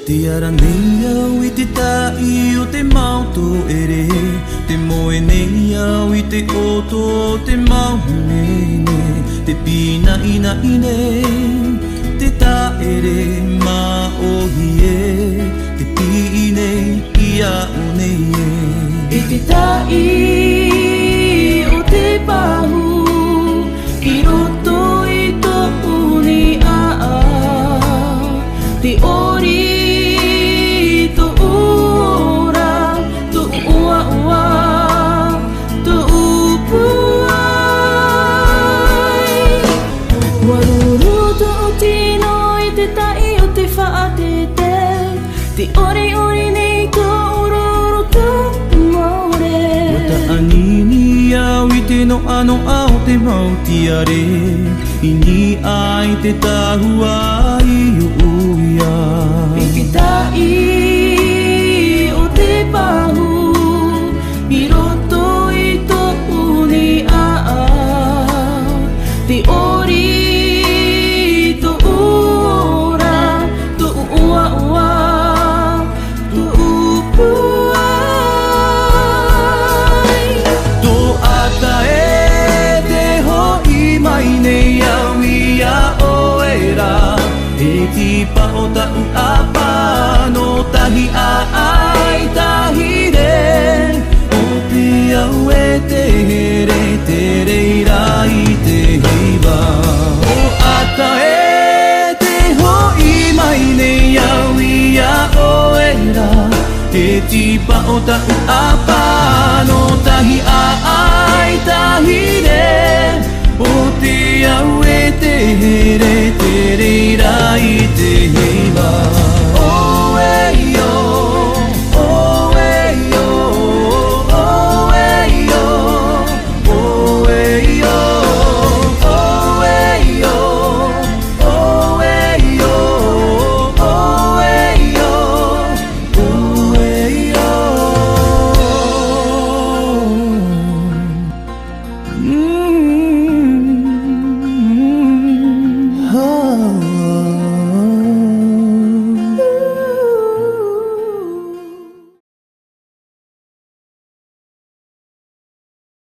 Tiara nei au I te tai o te mauto ere, te moe nei au I te oto o te mau nene, te pina ina ine, te ta ere ma ohi e, te pi ine ia o nei e. I te tai o te pahu, I roto I tō uni a a, te ori Te ori ori nei tō uroro tō maore. Wata anini au I te no ano au te mautiare, I ni ai te tahua I uia. I te tai o te pahu, I roto I tō uni a a, te ori pa o ta'u apa no tahi a ai tahi re o te au e te here te reira I te hiva o ata e te hoi mai nei au ia o era e ti pa o ta'u apa no tahi a ai tahi re o te au e te here te reira I te